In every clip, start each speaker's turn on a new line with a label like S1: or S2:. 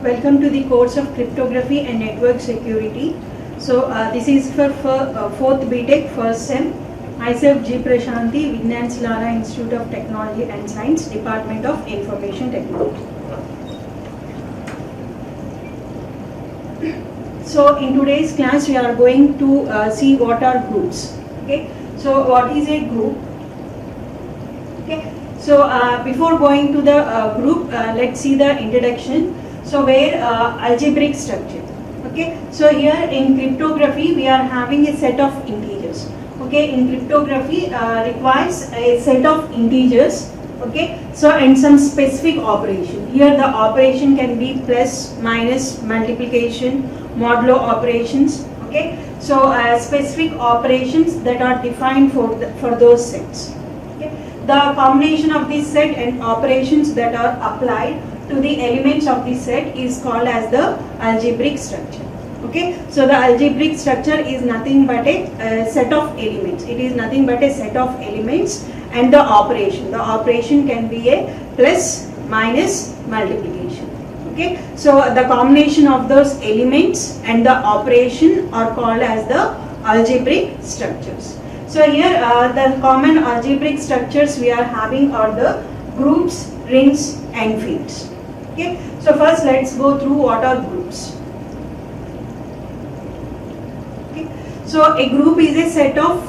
S1: Welcome to the course of Cryptography and Network Security. So this is for 4th BTech first sem. Myself G. Prashanti, Vignan Lalaa Institute of Technology and Science, Department of Information Technology. So in today's class we are going to see what are groups. Okay. So what is a group? Okay. So before going to the group, let's see the introduction. So where algebraic structure. Okay. So here in cryptography we are having a set of integers. Okay. In cryptography requires a set of integers. Okay. So and some specific operation. Here the operation can be plus, minus, multiplication, modulo operations. Okay. So specific operations that are defined for those sets. Okay. The combination of this set and operations that are applied to the elements of the set is called as the algebraic structure. Okay. So the algebraic structure is nothing but a set of elements. It is nothing but a set of elements and the operation. The operation can be a plus, minus, multiplication. Okay. So the combination of those elements and the operation are called as the algebraic structures. So here the common algebraic structures we are having are the groups, rings and fields. Okay. So first let's go through what are groups. Okay. So a group is a set of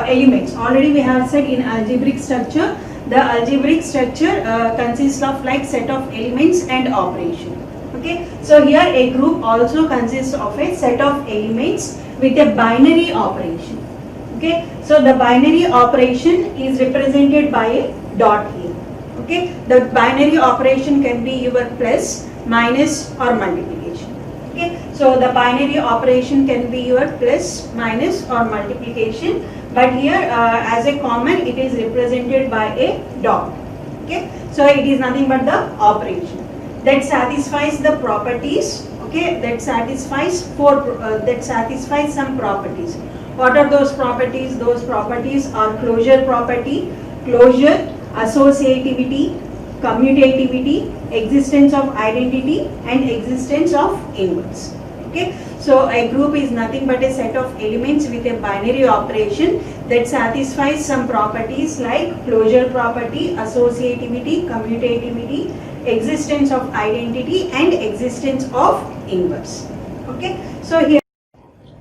S1: elements. Already we have said in algebraic structure, the algebraic structure consists of like set of elements and operation. Okay. So here a group also consists of a set of elements with a binary operation. Okay. So the binary operation is represented by a dot here. Okay. The binary operation can be your plus, minus or multiplication. Okay. So the binary operation can be your plus, minus or multiplication, but here as a common it is represented by a dot. Okay. So it is nothing but the operation that satisfies the properties. Okay. That satisfies some properties. What are those properties? Those properties are closure property, closure, associativity, commutativity, existence of identity and existence of inverse. Okay. So a group is nothing but a set of elements with a binary operation that satisfies some properties like closure property, associativity, commutativity, existence of identity and existence of inverse. Okay.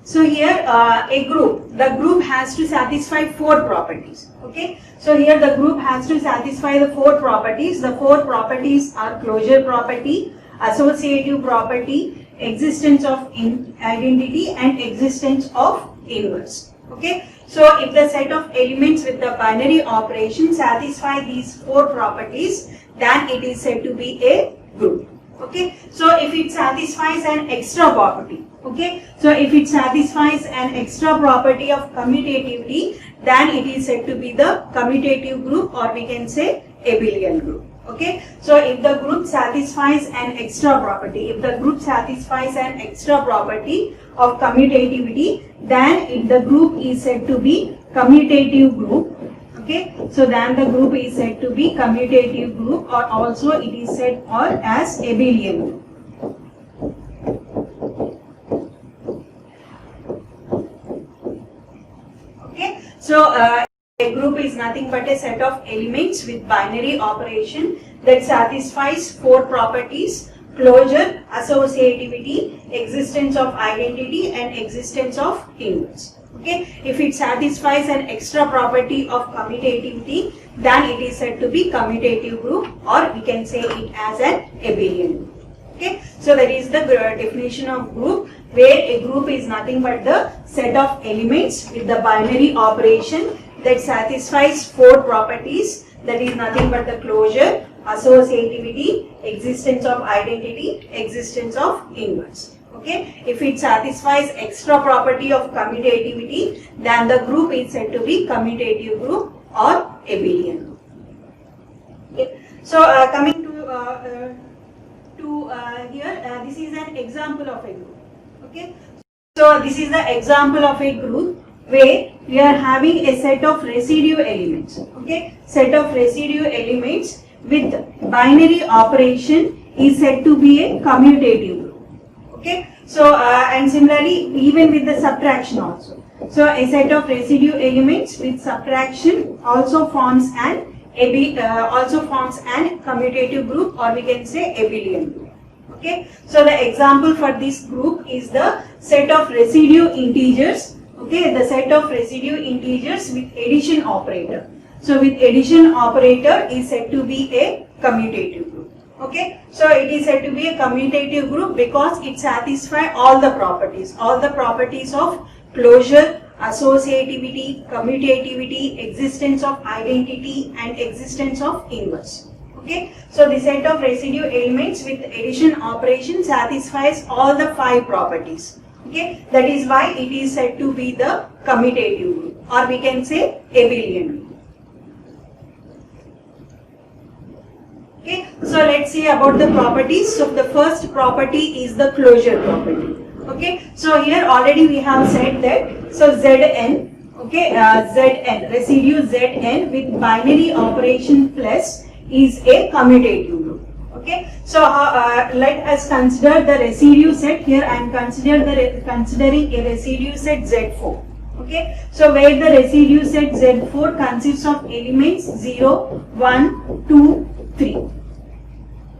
S1: So here a group, the group has to satisfy 4 properties. Okay. So here the group has to satisfy the 4 properties. The 4 properties are closure property, associative property, existence of identity and existence of inverse. Okay. So if the set of elements with the binary operation satisfy these 4 properties, then it is said to be a group. Okay. So if it satisfies an extra property. Okay. So if it satisfies an extra property of commutativity, then it is said to be the commutative group, or we can say abelian group. Okay. So if the group satisfies an extra property, of commutativity, then the group is said to be commutative group. Okay. So then the group is said to be commutative group, or also it is said as abelian group. Okay. So a group is nothing but a set of elements with binary operation that satisfies 4 properties: closure, associativity, existence of identity and existence of inverse. Okay. If it satisfies an extra property of commutativity, then it is said to be commutative group, or we can say it as an abelian group. Okay. So that is the definition of group, where a group is nothing but the set of elements with the binary operation that satisfies 4 properties, that is nothing but the closure, associativity, existence of identity, existence of inverse. Okay. If it satisfies extra property of commutativity, then the group is said to be commutative group or abelian group. Okay. So coming to here, this is an example of a group. Okay. So this is the example of a group where we are having a set of residue elements. Okay. Set of residue elements with binary operation is said to be a commutative group. Okay, so and similarly even with the subtraction also. So a set of residue elements with subtraction also forms an commutative group, or we can say abelian group. Okay, so the example for this group is the set of residue integers. Okay, the set of residue integers with addition operator. So with addition operator is said to be a commutative group. Okay, so it is said to be a commutative group because it satisfies all the properties of closure, associativity, commutativity, existence of identity, and existence of inverse. Okay, so the set of residue elements with addition operation satisfies all the 5 properties. Okay, that is why it is said to be the commutative group, or we can say abelian group. Okay, so let's see about the properties. So the first property is the closure property. Okay, so here already we have said that, so Zn, okay, Zn, residue Zn with binary operation plus is a commutative group. Okay, so let us consider the residue set. Here I am considering a residue set Z4. Okay, so where the residue set Z4 consists of elements 0, 1, 2, 3.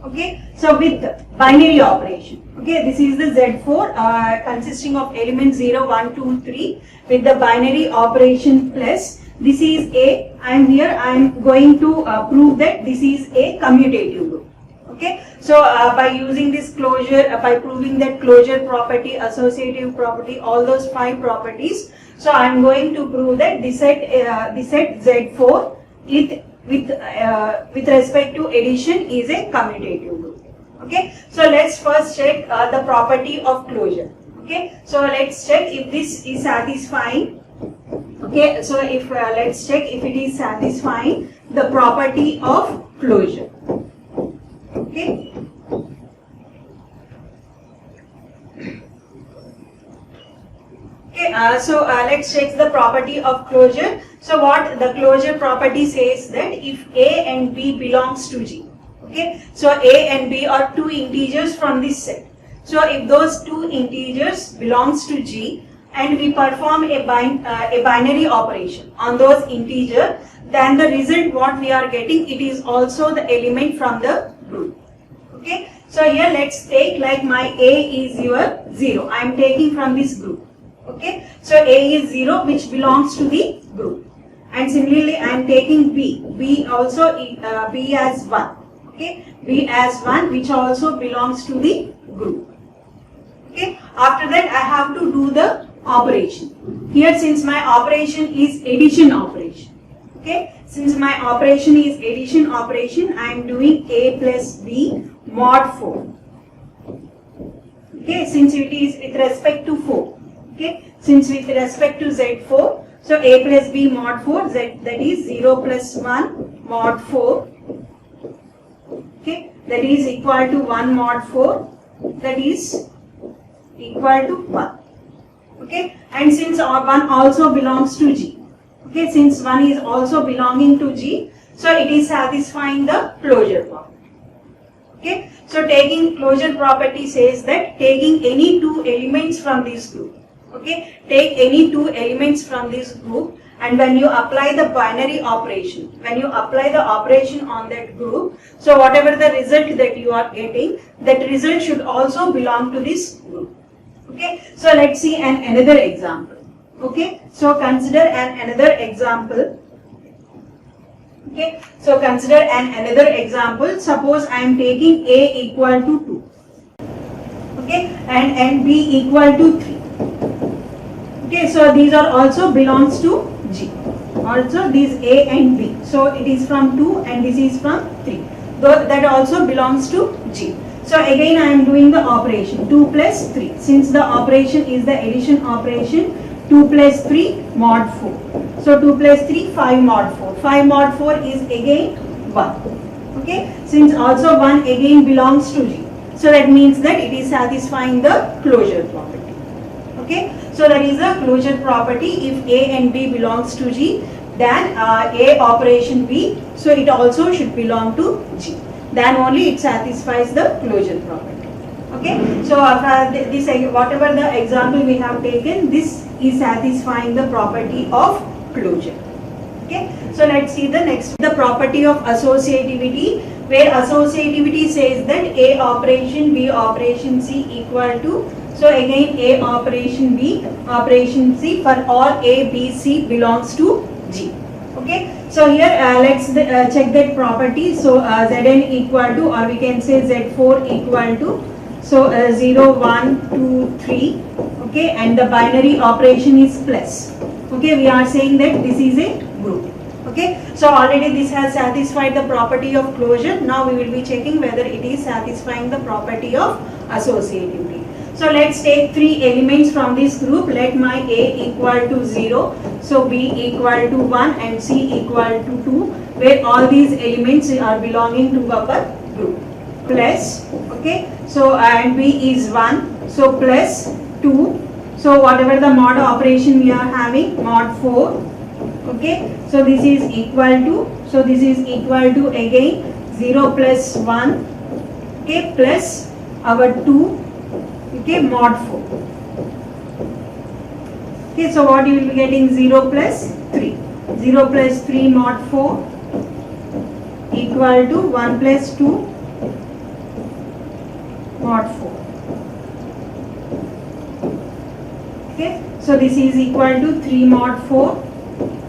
S1: Okay, so with binary operation. Okay, this is the Z4 consisting of elements 0, 1, 2, 3 with the binary operation plus. This is a, I am going to prove that this is a commutative group. Okay, so by using this closure, by proving that closure property, associative property, all those 5 properties, so I am going to prove that the set Z4 with respect to addition is a commutative group. Okay, so let's first check the property of closure. Okay, so let's check if this is satisfying. Okay, so if let's check if it is satisfying the property of closure. Okay. Okay, so let's check the property of closure. So what the closure property says that if A and B belongs to G. Okay, so A and B are 2 integers from this set. So if those 2 integers belongs to G and we perform a binary operation on those integers, then the result what we are getting, it is also the element from the group. Okay, so here let's take like my A is your 0. I am taking from this group. Okay, so A is 0 which belongs to the group, and similarly I am taking B also B as 1. Okay, B as 1 which also belongs to the group. Okay, after that I have to do the operation. Here since my operation is addition operation. Okay, since my operation is addition operation, I am doing A plus B mod 4. Okay, since it is with respect to 4. Okay, since with respect to Z4, so A plus B mod 4, Z, that is 0 plus 1 mod 4. Okay, that is equal to 1 mod 4, that is equal to 1. Okay, and since 1 also belongs to G. Okay, since 1 is also belonging to G, so it is satisfying the closure property. Okay, so taking closure property says that taking any 2 elements from this group. Okay, take any 2 elements from this group, and when you apply the binary operation, when you apply the operation on that group, so whatever the result that you are getting, that result should also belong to this group. Okay, so let's see another example. Okay, so consider another example. Okay, so consider another example. Suppose I am taking A equal to 2. Okay, and B equal to 3. Okay, so these are also belongs to G. Also these A and B. So it is from 2 and this is from 3. Though that also belongs to G. So again I am doing the operation 2 plus 3. Since the operation is the addition operation, 2 plus 3 mod 4. So 2 plus 3 5 mod 4. 5 mod 4 is again 1. Okay, since also 1 again belongs to G. So that means that it is satisfying the closure property. Okay, so that is the closure property. If A and B belongs to G, then A operation B, so it also should belong to G. then only it satisfies the closure property. Okay, so this whatever the example we have taken, this is satisfying the property of closure. Okay, so let's see the next, the property of associativity, where associativity says that A operation B operation C equal to, so again A operation B operation C for all A B C belongs to G. Okay, so here let's check that property. So Zn equal to, or we can say Z4 equal to, so 0 1 2 3. Okay, and the binary operation is plus. Okay, we are saying that this is a group. Okay, so already this has satisfied the property of closure. Now we will be checking whether it is satisfying the property of associativity. So let's take three elements from this group. Let my A equal to 0, so B equal to 1 and C equal to 2, where all these elements are belonging to our group. Plus, okay, so and B is 1, so plus 2, so whatever the mod operation we are having, mod 4. Okay, so this is equal to, so this is equal to again 0 plus 1, okay, plus our 2, okay, mod 4. Okay, so what you will be getting, 0 plus 3. 0 plus 3 mod 4 equal to 1 plus 2 mod 4. Okay, so this is equal to 3 mod 4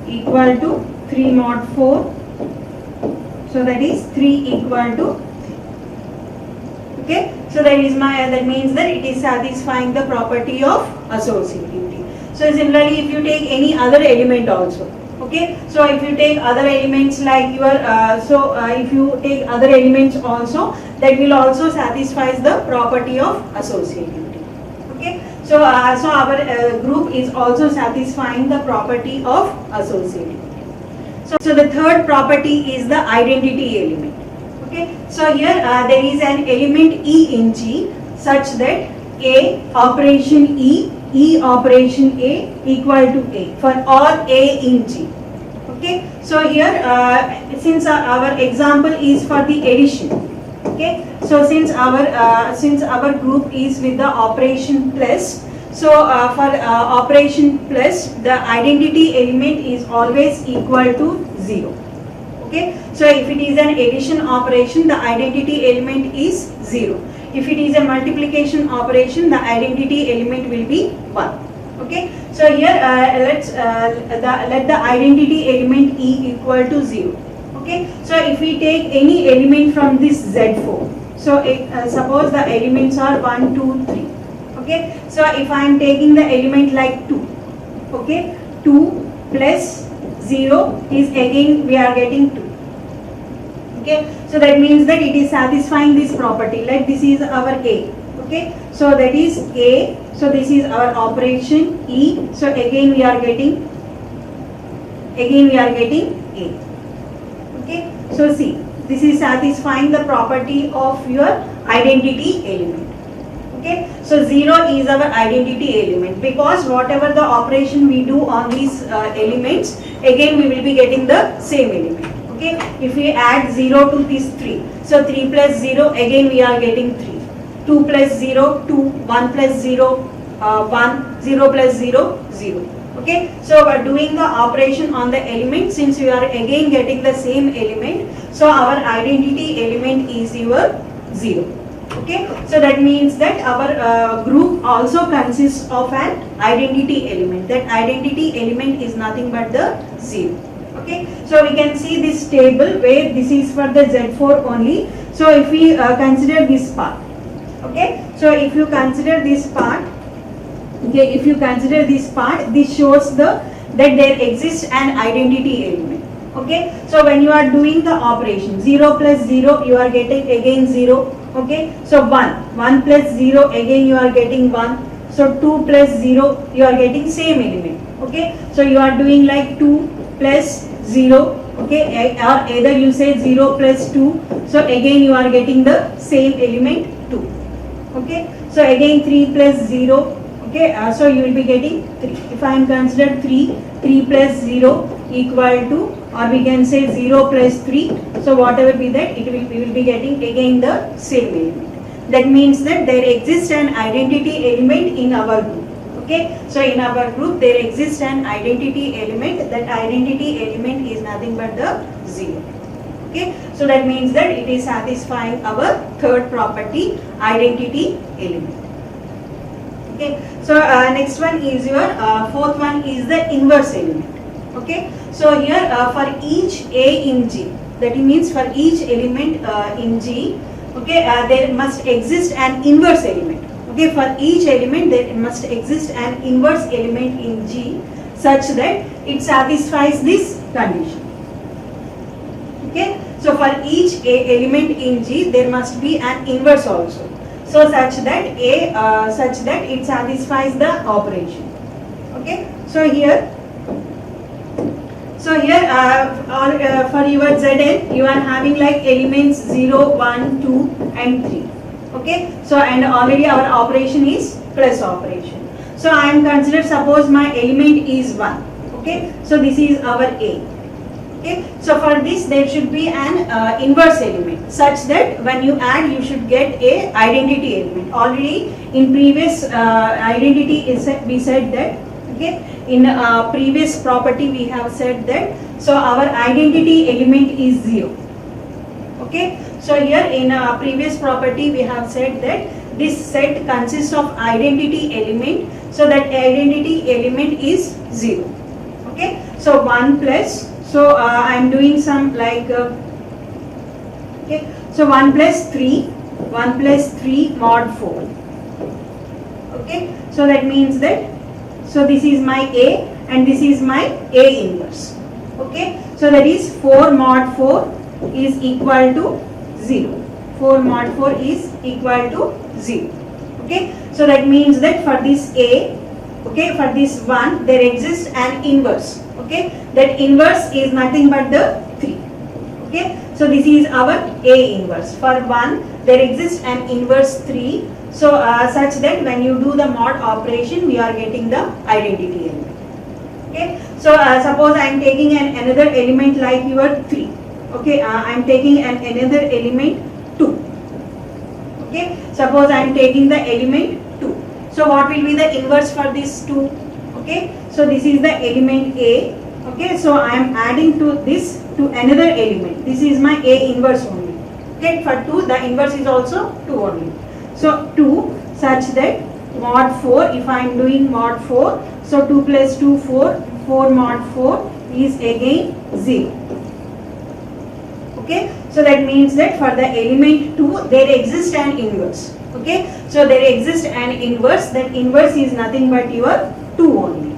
S1: equal to 3 mod 4, so that is 3 equal to, okay, so that is that means that it is satisfying the property of associativity. So similarly, if you take any other element also, okay, so if you take other elements like your if you take other elements also, that will also satisfies the property of associativity. Okay, so our group is also satisfying the property of associativity. So the third property is the identity element. Okay, so here there is an element E in G such that A operation E operation A equal to A for all A in G. Okay, so here since our example is for the addition, okay, so since our group is with the operation plus, so for operation plus, the identity element is always equal to 0. Okay, so if it is an addition operation, the identity element is 0. If it is a multiplication operation, the identity element will be 1. Okay, so here let the identity element E equal to 0. Okay, so if we take any element from this Z4, so suppose the elements are 1, 2, 3. Okay, so if I am taking the element like 2, okay, 2 plus 0 is again we are getting 2. Okay, so that means that it is satisfying this property, like this is our A. Okay, so that is A, so this is our operation E, so again we are getting A. Okay, so see, this is satisfying the property of your identity element. Okay, so 0 is our identity element, because whatever the operation we do on these elements, again we will be getting the same element. Okay, if we add 0 to this 3, so 3 plus 0, again we are getting 3. 2 plus 0, 2, 1 plus 0, 1, 0 plus 0, 0. Okay, so we are doing the operation on the element, since we are again getting the same element, so our identity element is your 0. Okay, so that means that our group also consists of an identity element. That identity element is nothing but the 0. Okay, so we can see this table where this is for the Z4 only. So if we consider this part, okay, so if you consider this part, okay, if you consider this part, this shows that there exists an identity element. Okay, so when you are doing the operation 0 plus 0, you are getting again 0. Okay, so 1 plus 0, again you are getting 1. So 2 plus 0, you are getting same element. Okay, so you are doing like 2 plus 0. Okay, or either you say 0 plus 2, so again you are getting the same element 2. Okay, so again 3 plus 0. Okay, so you will be getting 3. If I am considered 3 plus 0 equal to or we can say 0 plus 3. So whatever be that, we will be getting again the same element. That means that there exists an identity element in our group. Okay, so in our group there exists an identity element. That identity element is nothing but the 0. Okay, so that means that it is satisfying our third property, identity element. Okay, so next one is your fourth one is the inverse element. Okay, so here for each A in G, that means for each element in G, okay, there must exist an inverse element. Okay, for each element there must exist an inverse element in G such that it satisfies this condition. Okay, so for each element in G there must be an inverse also. So such that it satisfies the operation. Okay, so here for your Zn you are having like elements 0, 1, 2 and 3. Okay, so and already our operation is plus operation. So I am considered, suppose my element is 1. Okay, so this is our A. Okay, so for this there should be an inverse element such that when you add you should get a identity element. Already in previous identity we said that, okay, in previous property we have said that, so our identity element is 0. Okay, so here in previous property we have said that this set consists of identity element, so that identity element is 0. Okay, so 1 plus, so I am doing some like okay, so 1 plus 3 mod 4. Okay, so that means that, so this is my A and this is my A inverse. Okay, so that is 4 mod 4 is equal to 0. 4 mod 4 is equal to 0. Okay, so that means that for this A, okay, for this 1 there exists an inverse. Okay, that inverse is nothing but the 3. Okay, so this is our A inverse. For 1 there exists an inverse 3. So such that when you do the mod operation we are getting the identity element. Okay, so suppose I am taking another element like your 3. Okay, I am taking another element 2. Okay, suppose I am taking the element 2. So what will be the inverse for this 2? Okay, so this is the element A. Okay, so I am adding to this to another element. This is my A inverse only. Okay, for 2 the inverse is also 2 only. So 2 such that mod 4, if I am doing mod 4, so 2 plus 2 4, 4 mod 4 is again 0. Okay, so that means that for the element 2 there exists an inverse. Okay, so there exists an inverse, that inverse is nothing but your 2 only.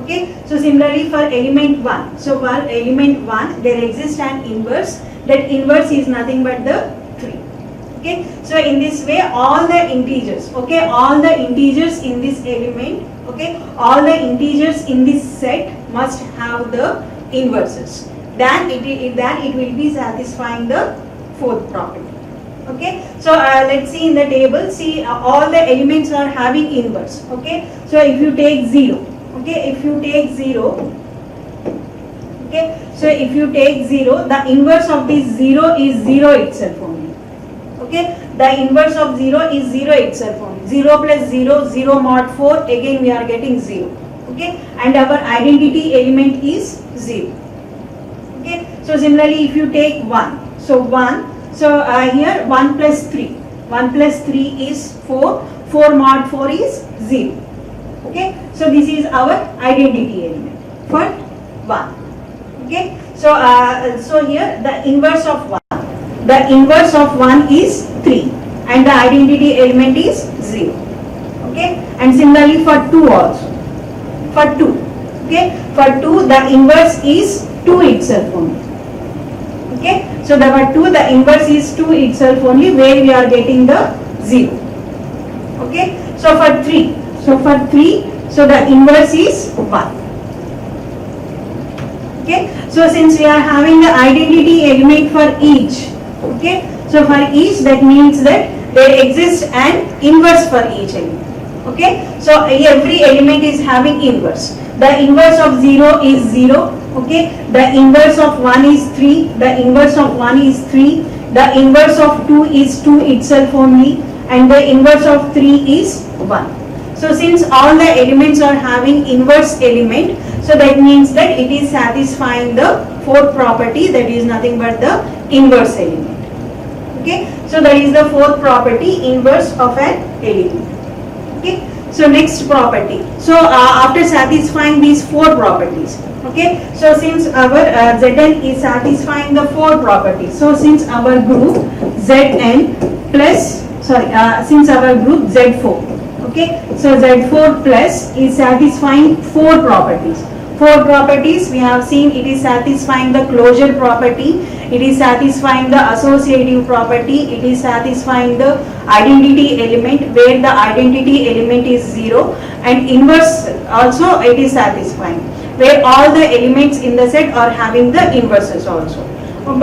S1: Okay, so similarly for element 1, so for element 1 there exists an inverse, that inverse is nothing but the 3. Okay, so in this way all the integers, okay, all the integers in this element, okay, all the integers in this set must have the inverses. Then it will be satisfying the fourth property. Okay, so let's see in the table. See, all the elements are having inverse. Okay, so if you take 0, okay, if you take 0, okay, so if you take 0, the inverse of this 0 is 0 itself only. Okay, the inverse of 0 is 0 itself only. 0 plus 0, 0 mod 4, again we are getting 0. Okay, and our identity element is 0. Okay, so similarly if you take 1, so 1, so here 1 plus 3, 1 plus 3 is 4, 4 mod 4 is 0. Okay, so this is our identity element for 1. Okay, so so here the inverse of 1 is 3 and the identity element is 0. Okay, and similarly for 2 also, for 2, okay, for 2 the inverse is 2 itself only. Okay, so for 2 the inverse is 2 itself only, where we are getting the 0. Okay, so for 3, so the inverse is 1. Okay, so since we are having the identity element for each, okay, so for each that means that there exists an inverse for each element. Okay, so every element is having inverse. The inverse of 0 is 0. Okay, the inverse of 1 is 3. The inverse of 1 is 3. The inverse of 2 is 2 itself only, and the inverse of 3 is 1. So since all the elements are having inverse element, so that means that it is satisfying the fourth property, that is nothing but the inverse element. Okay, so that is the fourth property, inverse of an element. Okay, so next property. So after satisfying these four properties, okay, so since our Zn is satisfying the four properties, so since our group Zn plus, since our group Z4, okay, so Z4 plus is satisfying four properties. Four properties we have seen, it is satisfying the closure property, it is satisfying the associative property, it is satisfying the identity element where the identity element is 0, and inverse also it is satisfying where all the elements in the set are having the inverses also.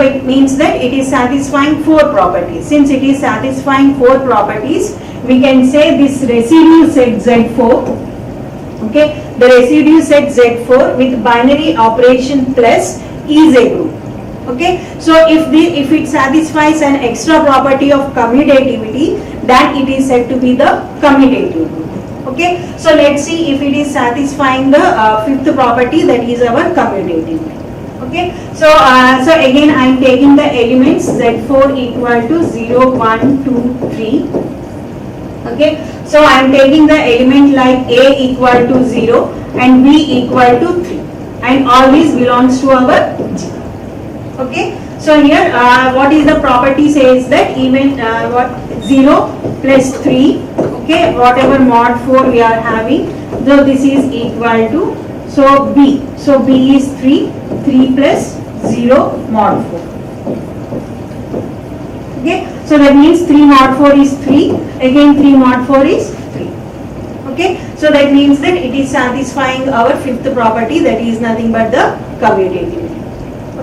S1: It means that it is satisfying four properties. Since it is satisfying four properties, we can say this residue set Z4, okay, the residue set Z4 with binary operation plus is a group. Okay, so if it satisfies an extra property of commutativity, then it is said to be the commutative group. Okay, so let's see if it is satisfying the fifth property, that is our commutative group. Okay, so so again I am taking the elements Z4 equal to 0, 1, 2, 3. Okay, so I am taking the element like A equal to 0 and B equal to 3, and all these belongs to our G. Okay, so here what is the property says that even what 0 plus 3, okay, whatever mod 4 we are having, so this is equal to, so B, so B is 3, 3 plus 0 mod 4. Okay, so that means 3 mod 4 is 3, again 3 mod 4 is 3. Okay, so that means that it is satisfying our fifth property, that is nothing but the commutativity.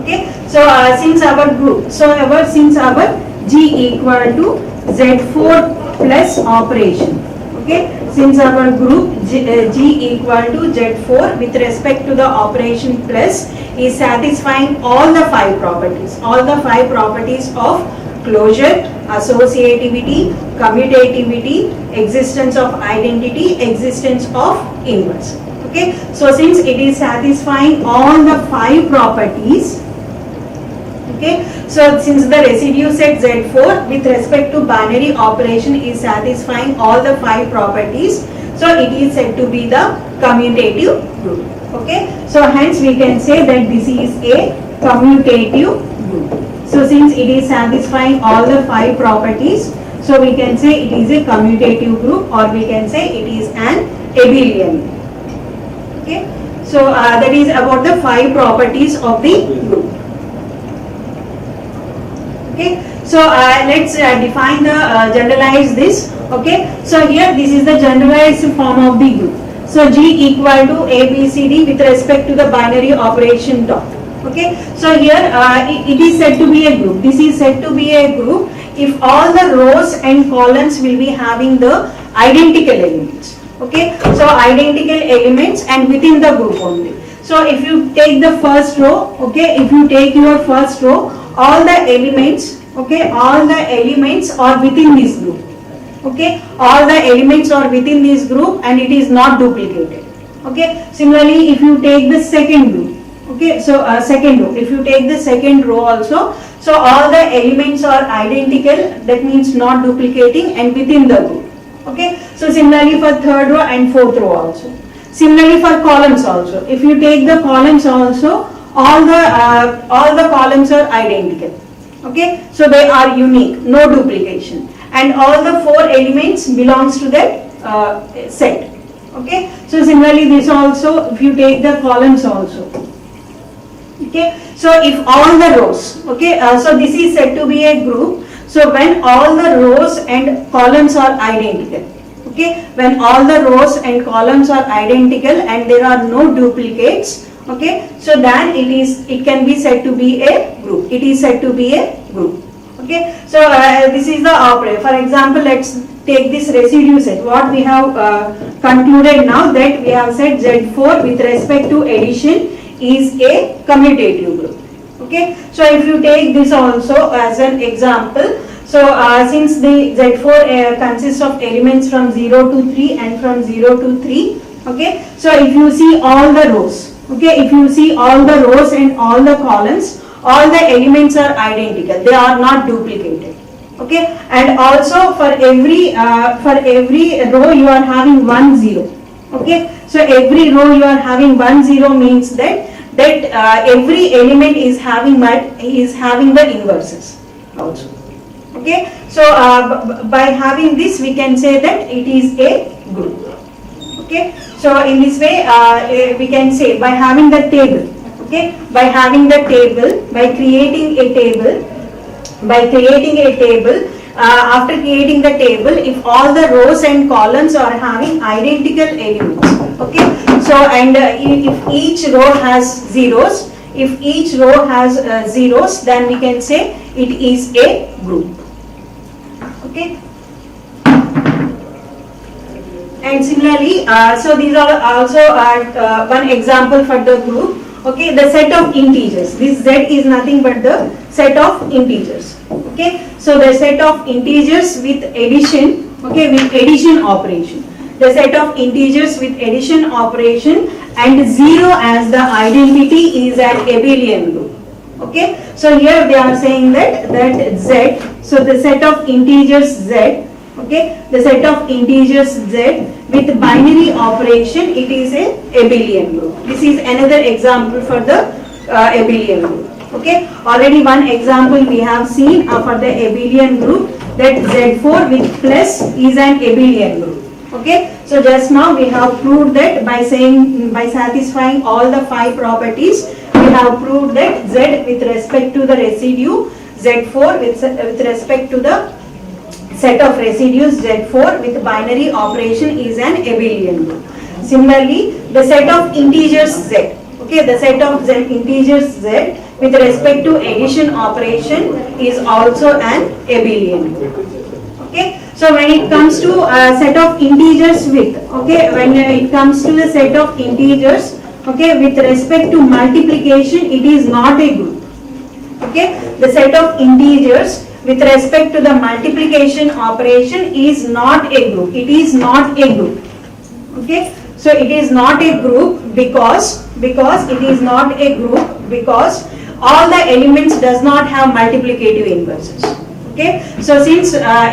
S1: Okay, so since our group, so since our G equal to Z4 plus operation, okay, since our group G equal to Z4 with respect to the operation plus is satisfying all the five properties of closure, associativity, commutativity, existence of identity, existence of inverse. Okay, so since it is satisfying all the five properties, okay, so since the residue set Z4 with respect to binary operation is satisfying all the five properties, so it is said to be the commutative group. Okay, so hence we can say that this is a commutative group. So since it is satisfying all the five properties, so we can say it is a commutative group, or we can say it is an abelian. Okay, so that is about the five properties of the group. Okay, so let's define the generalize this. Okay, so here this is the generalized form of the group. So G equal to A, B, C, D with respect to the binary operation dot. Okay, so here it is said to be a group. This is said to be a group if all the rows and columns will be having the identical elements. Okay, so identical elements and within the group only. So if you take the first row, okay, if you take your first row, all the elements, okay, all the elements are within this group. Okay, all the elements are within this group and it is not duplicated. Okay, similarly if you take the second group, okay, so second row, if you take the second row also, so all the elements are identical, that means not duplicating and within the group. Okay, so similarly for third row and fourth row also. Similarly for columns also, if you take the columns also, all the columns are identical. Okay, so they are unique, no duplication, and all the four elements belongs to that set. Okay, so similarly this also, if you take the columns also. Okay, so if all the rows, okay, so this is said to be a group. So when all the rows and columns are identical, okay, when all the rows and columns are identical and there are no duplicates, okay, so then it can be said to be a group. It is said to be a group. Okay, so this is the operator. For example, let's take this residue set, what we have concluded now, that we have said Z4 with respect to addition is a commutative group. Okay, so if you take this also as an example, so since the Z4 consists of elements from 0 to 3 and from 0 to 3, okay, so if you see all the rows, okay, if you see all the rows and all the columns, all the elements are identical, they are not duplicated. Okay, and also for every row you are having 1 0. Okay, so every row you are having 1 0 means that every element is having the inverses also. Okay, so by having this we can say that it is a group. Okay, so in this way we can say by having the table. Okay, by having the table, by creating a table, after creating the table, if all the rows and columns are having identical elements, okay, so and if each row has zeros, then we can say it is a group. Okay, and similarly, so these are also one example for the group. Okay, the set of integers, this Z is nothing but the set of integers. Okay, so the set of integers with addition, okay, with addition operation, the set of integers with addition operation and 0 as the identity is an abelian group. Okay, so here they are saying that Z, so the set of integers Z, okay, the set of integers Z with binary operation, it is a abelian group. This is another example for the abelian group. Okay, already one example we have seen for the abelian group, that Z4 with plus is an abelian group. Okay, so just now we have proved that by satisfying all the 5 properties, we have proved that Z with respect to the residue, Z4 with respect to the set of residues Z4 with binary operation is an abelian group. Similarly, the set of integers Z, okay, the set of integers Z with respect to addition operation is also an abelian group. Okay, so when it comes to set of integers with, okay, when it comes to the set of integers, okay, with respect to multiplication, it is not a group. Okay, the set of integers with respect to the multiplication operation is not a group. It is not a group. Okay, so it is not a group because it is not a group because all the elements does not have multiplicative inverses. Okay, so since all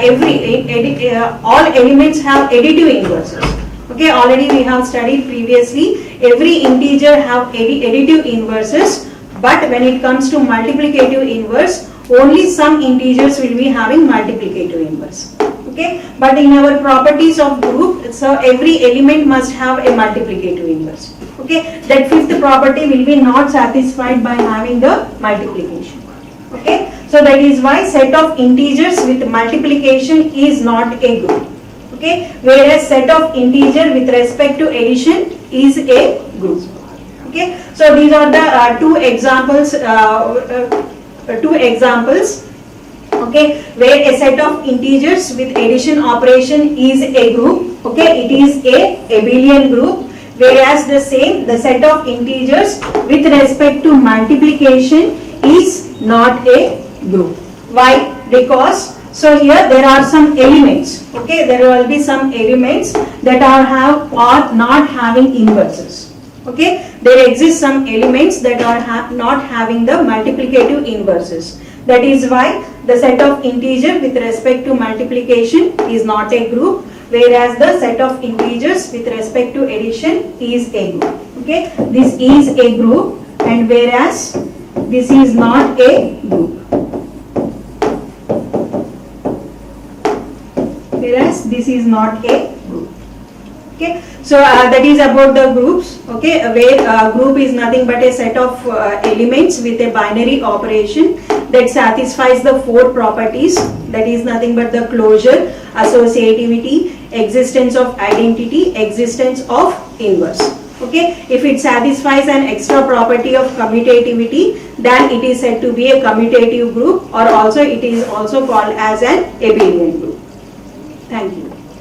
S1: elements have additive inverses. Okay, already we have studied previously, every integer have additive inverses, but when it comes to multiplicative inverse, only some integers will be having multiplicative inverse. Okay, but in our properties of group, so every element must have a multiplicative inverse. Okay, that 5th property will be not satisfied by having the multiplication. Okay, so that is why set of integers with multiplication is not a group. Okay, whereas set of integer with respect to addition is a group. Okay, so these are the two examples. Okay, where a set of integers with addition operation is a group. Okay, it is a abelian group, whereas the set of integers with respect to multiplication is not a group. Why? Because so here there are some elements. Okay, there will be some elements that are not having inverses. Okay, there exist some elements that are not having the multiplicative inverses. That is why the set of integer with respect to multiplication is not a group, whereas the set of integers with respect to addition is a group. Okay, this is a group, and whereas this is not a group. Whereas this is not a group. Okay, so that is about the groups. Okay, where group is nothing but a set of elements with a binary operation that satisfies the 4 properties, that is nothing but the closure, associativity, existence of identity, existence of inverse. Okay, if it satisfies an extra property of commutativity, then it is said to be a commutative group, or also it is also called as an abelian group. Thank you.